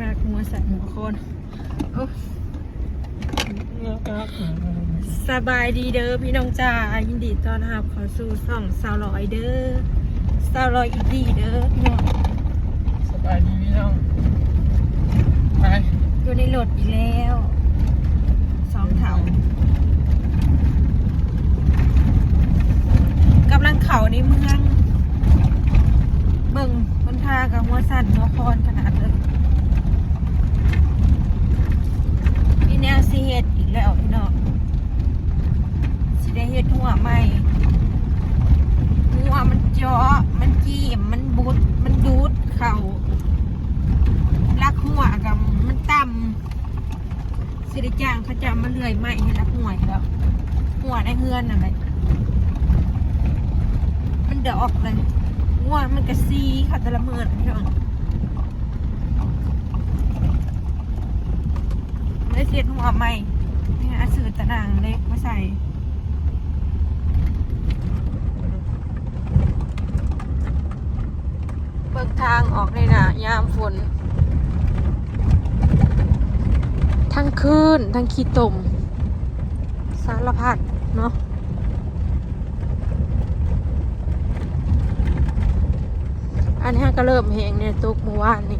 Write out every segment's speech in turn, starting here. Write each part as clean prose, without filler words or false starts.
มากหัวใส่หัวโคนโอ้สบายดีเด้อพี่น้องจ้ายินดีต้อนรับเข้าสู่ช่องสาวลอยเด้อสาวลอยอีกดีเด้อพี่น้องสบายดีพี่น้องไปอยู่ในรถอีกแล้วสองเถากำลังเข่าในเมืองเบิ่งคนทากับหัวสั่นหัวคอนขนาดเลยมีแนวซีเฮ็ดอีกแล้วพี่น้องสิได้เฮ็ดหัวใหม่หัวมันเจาะมันจี้มมันบุดมันดูดเข่าลักหัวกับมันต่ำสิได้จ้างเขาจะมาเลื่อยใหม่ให้ลักหัวแล้วหัวในเฮือนอะไรมันเดาะออกเลยหัวมันกระซีค่ะแต่ละเมือนพี่น้องได้เสียดหัวใหม่นี่นะสื่อตะนางเล็กมาใส่เบิกทางออกเลยนะยามฝนทั้งคืนทั้งขี้ตมสารพัดเนาะอันนี้ก็เริ่มแห้งในตุกเมื่อวานนี่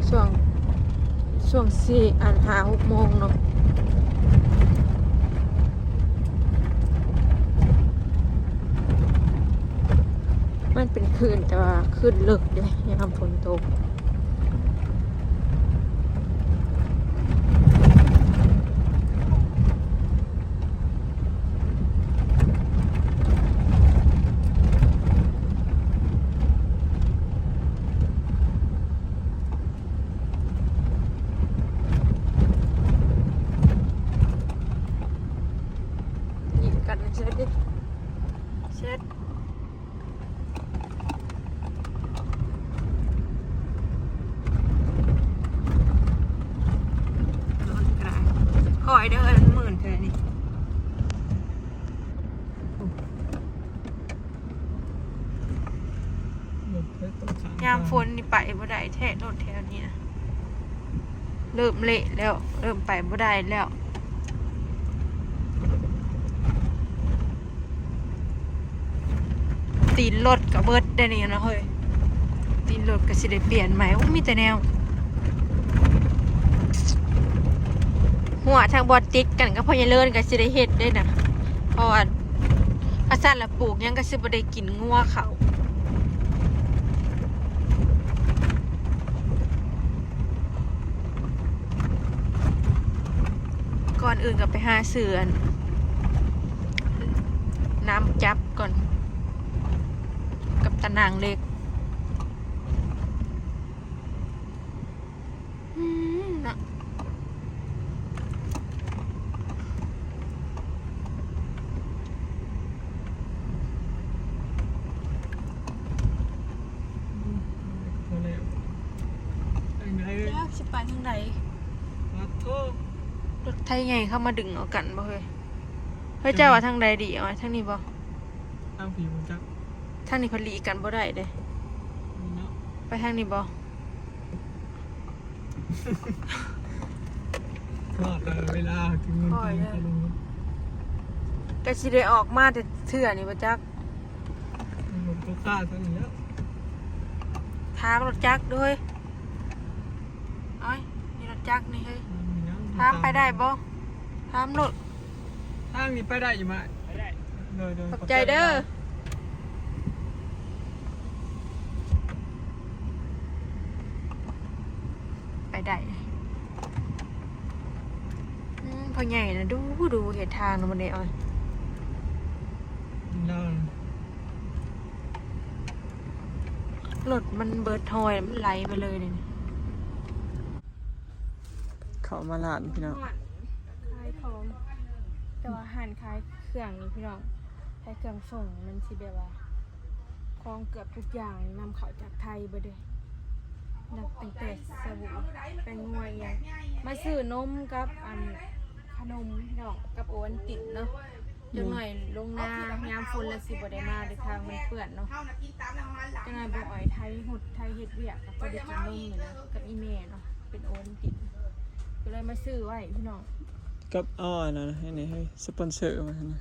ช่วงสี่อัน5-6 โมงเนาะมันเป็นคืนแต่ว่าคืนเลิกเด้ยามฝนตกเช็ดดิเช็ดร้อนกลางคอยเด้อมันหมื่นเธอนี่ยามฝนนี่ไปบ่ได้แท้รถแถวนี้นะเริ่มเละแล้วเริ่มไปบ่ได้แล้วตีนรถกับเบิร์ดได้นี่นะเฮ้ยตีนรถก็สิได้เปลี่ยนใหม่มีแต่แนวหัวทางบอดติดกันก็พอจะเลื่อนก็สิได้เฮ็ดได้นะเพราะว่าอาซาละปลูกยังก็สิบ่ได้กินงัวเขาก่อนอื่นก็ไปหาเสือน้ำจับก่อนกับตะนางเล็กนะแล้วสิไปทางไหนรถไทยไงเข้ามาดึงเอากันบ่เฮ้ยเฮ้ยเจ้าว่าทางใดดีเอาทางนี้บ่ทางผีมันจักทางนี้เขาหลีกันบ่ได้เด้ไปทางนี้บ่ก็เวลาถึงเงินไปลงก็สิได้ออกมาแต่เถื่อนี่บ่จักรถก็ฆ่าซะแล้วทางรถจักรด้วยเอ้ยนี่รถจักรนี่เฮ้ยทางไปได้บ่ทางรถทางนี้ไปได้อยู่มั้ยไปได้ขอบใจเด้อไปได้พอใหญ่นะดูเหตุทางมันเนี่ยอ่ะรถมันเบิดทอยมันไหลไปเลยเนี่ยเขามาลาดพี่น้องขายของแต่ว่าหันขายเครื่องนี่พี่น้องขายเครื่องส่งมันสิแบบว่าของเกือบทุกอย่างนำเข้าจากไทยไปเลยนับตั้งแต่สบู่แป้งนัวอย่างมาซื้อนมกับขนมพี่น้องกับโอวัลตินเนาะ จังหน่อยลงนายามฝนแล้วสิบ่ได้มาเด้อทางมันเปื้อนเนาะจังหน่อยบ่อ่อยไทยหุดไทยเฮ็ดเวียกก็บ่ได้กินนมอยู่นะกับอีแม่เนาะเป็นโอมติดก็เลยมาซื้อไว้พี่น้อง กับอ้อนะให้นี่ให้สปอนเซอร์มานะ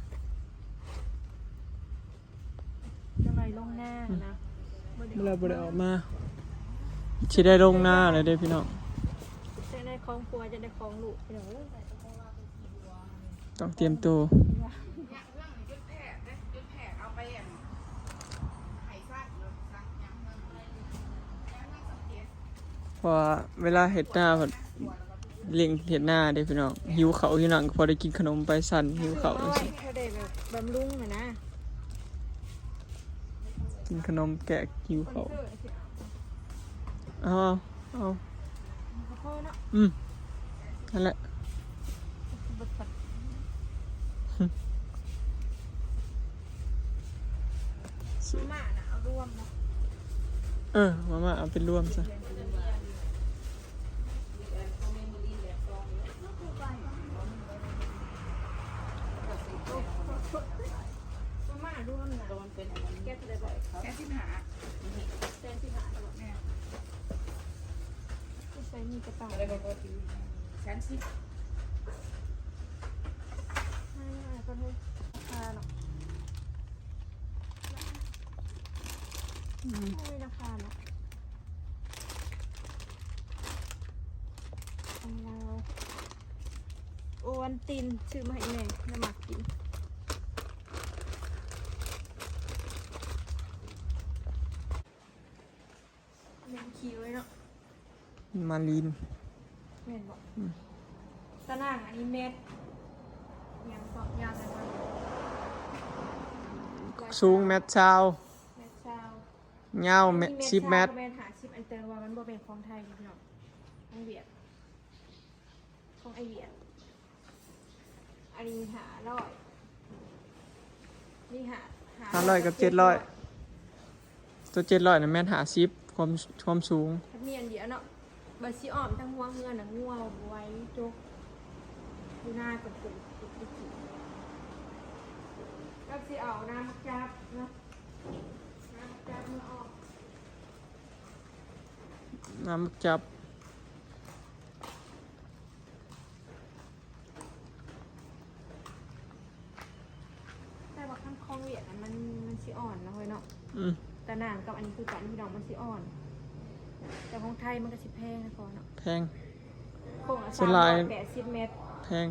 จังหน่อยลงหน้านะ เวลาบ่ได้ออกมาสิได้ลงหน้าเลยเด้อพี่น้อง จะได้ของครัวจะได้ของลูกพี่น้อง ต้องเตรียมตัวเพราะว่าเวลาเฮ็ดหน้าเพิ่นเลี้ยงเฮ็ดหน้าเด้อพี่น้องหิวข้าวหิวหนังก็พอได้กินขนมไปสั่นหิวข้าวจังซี่ เขาได้แบบบำรุงอะนะ กินขนมแกะหิวข้าวเอา พ่อเนาะ นั่นแหละ บดผัดมาม่าน่ะเอารวมนะ มาเอาเป็นรวมซะ มาม่ารวมนะแก้ได้บ่อยครับแก้ที่หาแก้ที่หาตลอดแม่ใส่มีกระเป๋าอะไรก็ดีแสนสิไม่ก็ให้ราคาเนาะไม่ราคาเนาะโอวันตินซื้อมาให้แม่น้ำหมักกินแม่คิวไว้เนาะ มาลีน แม่บอกตะนางอันนี้เม็ดยังสองยางอะไรวะ สูงแมตรเช้า เม็ดเช้า เงาเมตร10 เมตร แม่หาชิปอันเตอร์ว่ามันบ่เป็นของไทยพี่น้องของเวียดของไอเวียดอันนี้หาร้อยนี่หา 500กับ700ตัว700น่ะแม่น50ความสูง มีอันเดียวเนาะบาซิอ้อมทั้งหัวเฮือนหนังงัวไว้จกดูหน้ากับปุ่มก็สิเอาน้ำมักจับเนาะน้ำมักจับมือออก น้ำจับ แต่ว่าขั้นคองเวียดอะมันสิอ่อนนะเฮ้ยเนาะ ตะนางกับอันนี้คือกันพี่น้องมันสิอ่อน แต่ของไทยมันก็สิแพงนะก่อนเนาะ แพง คงละ สลาย 380 เมตร แพง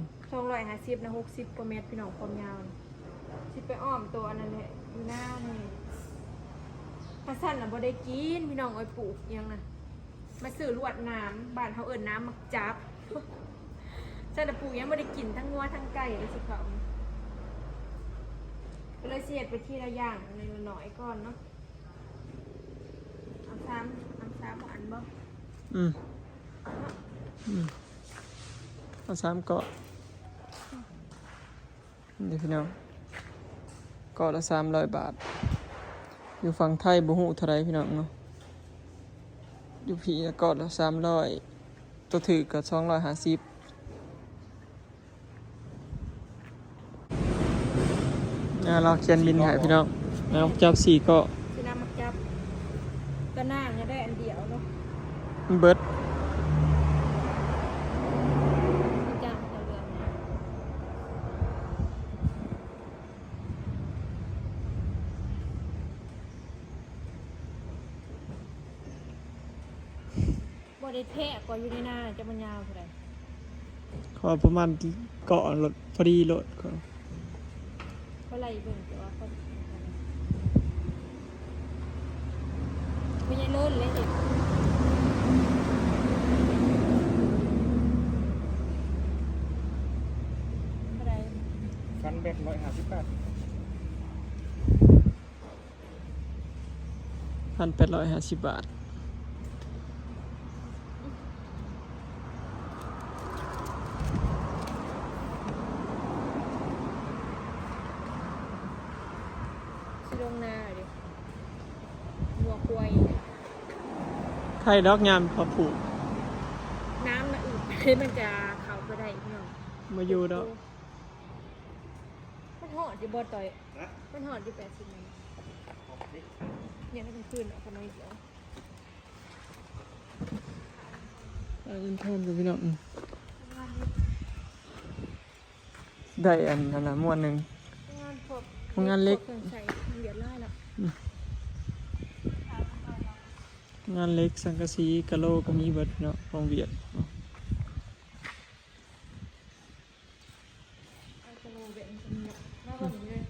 250นะ60กว่าเมตรพี่น้องความยาวนี่สิไปอ้อมตัวอันนั้นแหละอยู่หน้านี่ถ้าสั้นน่ะบ่ได้กินพี่น้องเอ้ยปลูกอิหยังน่ะมาซื้อลวดน้ำบ้านเขาเอิ้นน้ำมักจับสั้นน่ะปลูกอิหยังบ่ได้กินทั้งงัวทั้งไก่เลยสิเขาก็เลยสิเฮ็ดไปทีละอย่างในละน้อยก่อนเนาะเอาซ้ำอันบ่ เอา3เกาะนี่พี่น้องเกาะละ300 บาท อยู่ฝั่งไทยบ่ฮู้เท่าไรพี่น้องเนาะอยู่พี่เกาะละ300ตัวถือก็250เราเขียนบินให้พี่น้องแล้วจับ4เกาะ คือน้ำมักจับตะนางเนี่ยได้อันเดียวเนาะ เบิด จ้างจะเรืองนะบ่ได้แทะกว่าอยู่ในหน้าจะมันยาวเท่าไหร่ ขอประมาณเกาะรถพอดีรถก็ เท่าไหร่เบิ่งแต่ว่าเขาไม่ใช่เลิศเลยเด็กเท่าไหร่ ฟันเบ็ด150 บาท 1,850 บาท ชิลงนาดิวัวควาย ไข่ดอกยามพอผูก น้ำมันอืดเลยมันจะเข้าไปได้พี่น้อง มาอยู่ดอก มันหอด อดอยู่บ่ต่อยมันหอดอยู่80มั้งเนี่ยถ้าเป็นคืนเอาคนน้อยเดียว เงินทอนกับพี่น้องได้อันนั้นนะม้วนหนึ่ง งานพวก งานเล็ก เครื่องใช้เหรียญไล่ละ งานเล็กสังกะสีกะโลก็มีเบิดเนาะของเวียด เอาจะโลเบ็ดมันเนี่ยน่าบ่นเลย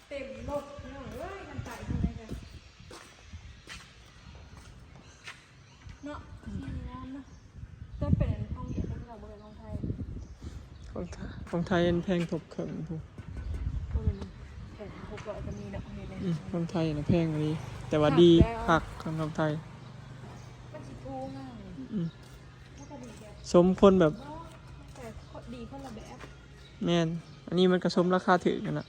เต็มรถเนาะเอ้ยกันไก่ทำไมกันเนาะที่ร้านเนาะต้นเป็นห้องเดียวกับเราเบอร์ลงไทย ของไทยอันแพงทบเขิงพู ก็เป็นแผ่น600ก็มีเนาะเห็นไหม ของไทยนะแพงกว่านี้แต่ว่าดีคักของไทย มันสิทูง่ายแล้วก็ดีแบบ สมคนแบบ แต่ดีคนละแบบ แม่นอันนี้มันกระสมราคาถือกันอะ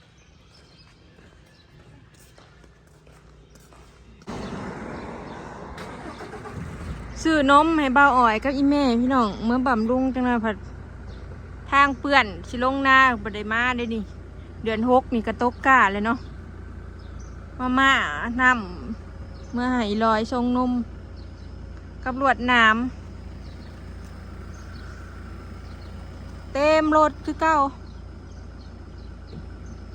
ซื้อนมให้เบาอ่อยกับอีแม่พี่น้องเมื่อบำรุงจังเลยผัดทางเปื่อนชิลงหน้าบไดมาได้นี่เดือน6นี่กระตกกาเลยเนาะม่านำเมื่อหายลอยทรงนมกับลวดน้ำเต็มรถคือเก้า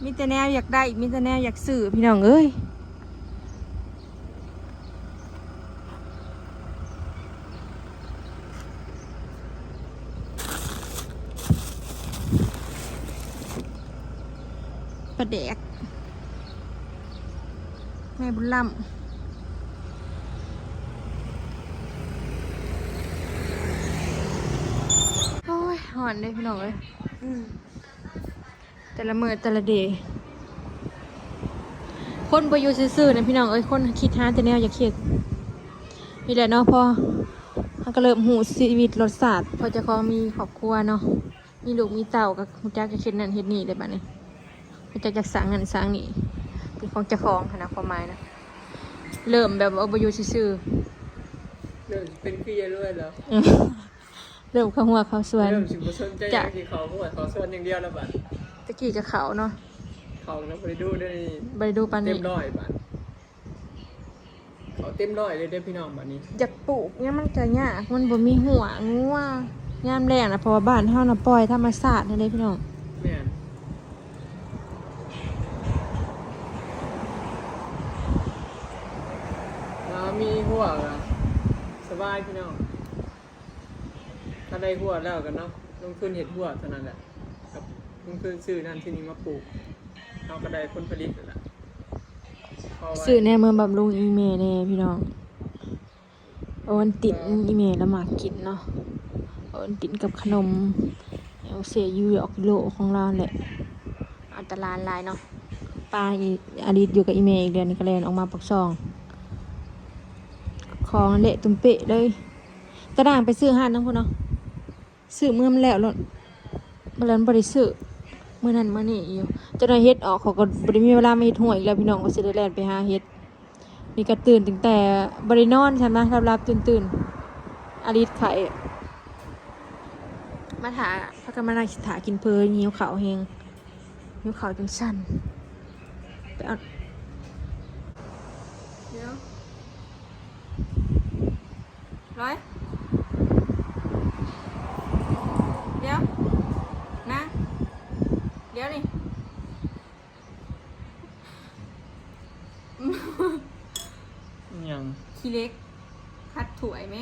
มีแต่แนวอยากได้มีแต่แนวอยากซื้อพี่น้องเอ้ยประแดกแม่บุญล่ำโอ้ยหอนเลยพี่น้องเอ้ยแต่ละมื้อแต่ละเดย์คนบ่อยู่ซื่อๆนะพี่น้องเอ้ยคนคิดหาแต่แนวอยากเฮ็ดนี่แหละเนาะพอเขาก็เริ่มหูชีวิตรสชาติพอเจะของมีครอบครัวเนาะมีลูกมีเต่าก็ฮู้จักจะเฮ็ดนั่นเฮ็ดนี่ได้บัดนี้ฮู้จักจะสร้างนั่นสร้างนี่เป็นของเจ้าของขนาดความหมายนะเริ่มแบบว่าบ่อยู่ซื่อ เริ่มเป็นขี้เรื่อยแล้ว ๆเริ่มเข้าหัวเข้าส่วน เริ่มสิบสนใจอย่างที่เขาพูดเขาส่วนอย่างเดียวแล้วบัด ตะกี้กับเขาเนาะ เขาแล้วไปดูได้ ไปดูปาน เต็ นี้ มร้อยบัดเขาเต็มร้อยเลยได้อพี่น้องบัดนี้ อยากปลูกเนี่ยมันก็ยากมันบ่มีหัวงัวยามแรงนะเพราะว่าบ้านเฮาน่ะปล่อยธรรมชาตินั่นเด้พี่น้อง แม่นแล้วมีหัวอะสบายพี่น้องถ้าได้หัวแล้วกันเนาะลงทุนเห็ดหัวเท่านั้นแหละกับลงทุนซื้อนั่นที่นี่มาปลูกเราก็ได้ผลผลิตแล้วล่ะพไว้ ซื้อแน่เมืองบำรุงอีเมแน่พี่น้องโอนตินอีเมแล้วมากินเนาะโอนตินกับขนมเอาเสียยูออกกิโลของเราแหละอัตรานหลายเนาะปลาอีอดีตอยู่กับอีเมอีกเดือนนี้ก็แลนออกมาปักซองของเละตุ้มเปะเลยตะด่างไปซื้อห้านน้ำพุ่นเนาะซื้อเมื่อมันแล้วแล้วเมื่อนั้นบริซื้อเมื่อนั้นเมื่อนี้อยู่เจ้าหน้าเฮ็ดออกเขาก็บริมีเวลามาเฮ็ดหัวอีกแล้วพี่น้องก็สิได้แล่นไปหาเฮ็ดมีกระตื่นตั้งแต่บริโนอนใช่ไหมรับตื่นอาริสไข่มาถาพักกันมานั่งถากินเพลินหิวขาวแหงหิวขาวจนสั่นไปเอาเดี๋ยวร้อยเดี๋ยวนะเดี๋ยวนี่ ยัง ขี้เล็กคัดถ่วยไหม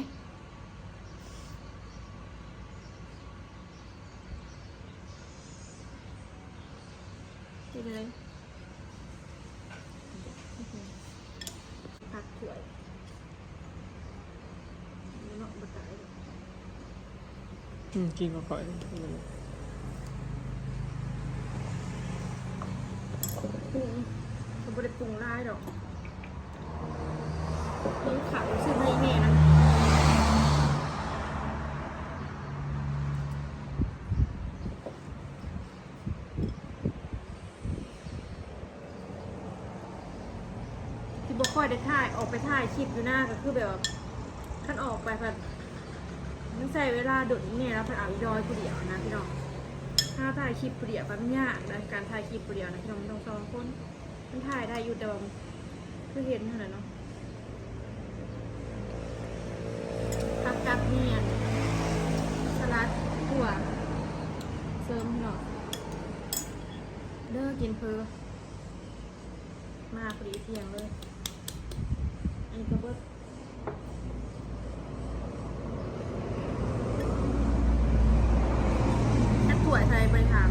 ที่เลยคัดถ่วยเนาะบัตรอะไร กินก็ค่อย ปรุงเขาไม่ได้ปรุงร้ายดอกนี่ขาวซื้อให้แม่นะที่บ่ค่อยได้ถ่ายออกไปถ่ายคลิปอยู่หน้าก็คือแบบท่านออกไปแบบมันใส่เวลาโดดนี่แล้วไปเอาอีดอยผู้เดียวนะพี่น้อง ถ้าถ่ายคลิปเปรียวมันยากนะการถ่ายคลิปเปรียวนะพี่น้องต้องสองคนมันถ่ายได้อยู่แต่ว่าคือเห็นเท่านั้นเนาะผักกัดเนียนสลัดถั่วเสริมพี่น้องเด้อกินเพอมาพอดีเที่ยงเลยอันนี้ก็เบิดถ้าถั่วใส่ไปถาม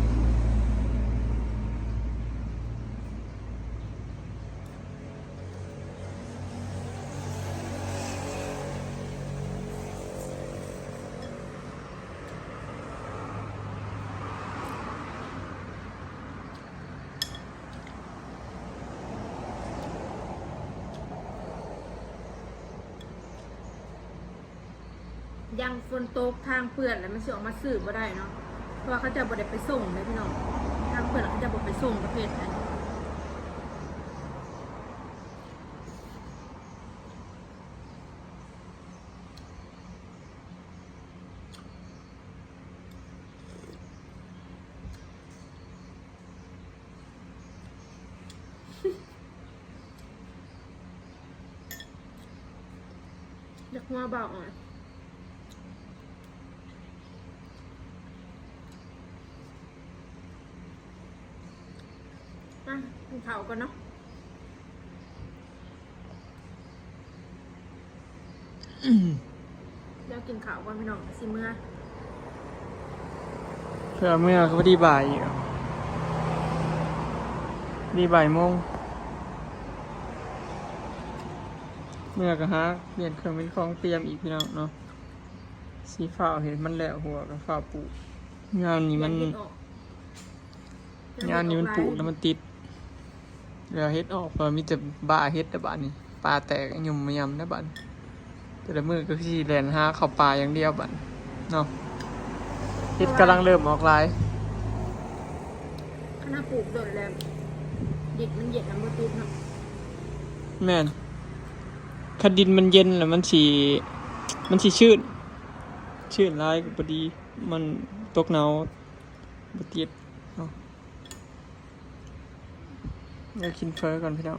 ยังฝนตกทางเปื่อนแล้วมันสิออกมาสืบบ่ได้เนาะเพราะว่าเขาจะบ่ได้ไปส่งเลยพี่น้องทางเปื่อนเขาจะบ่ไปส่งประเภทนั้นอยากมาเบาหน่อยมากินข้าวกันเนาะเดี๋ยวกินข้าวก่อนพี่น้องสิเมื่อ เพื่อเมื่อก็พอดีบ่ายอีกดีบ่ายโมงเมื่อก็ฮะเปลี่ยนเครื่องเป็นของเตรียมอีกพี่น้องเนาะสีฟ้าเห็นมันแล้วหัวกับฟ้าปลูกงานนี้มันปลูกแล้วมันติดเดี๋ยวเฮ็ดออกก็มีแต่บ้าเฮ็ดแต่บ้านนี้ปลาแตกยุ่มมายำนะบ้านแต่ละมือก็คือแลนหาเข้าปลาอย่างเดียวบ้านเนาะเฮ็ดกำลังเริ่มออกลาย คณะปลูกโดดแล้วดิบมันเย็นน้ำมันติดเนาะ แม่นคันดินมันเย็นแล้วมันสีชื้นร้ายก็พอดีมันตกหนาวบ่ติดเนาะเดี๋ยวกินเฟอก่อนพี่น้อง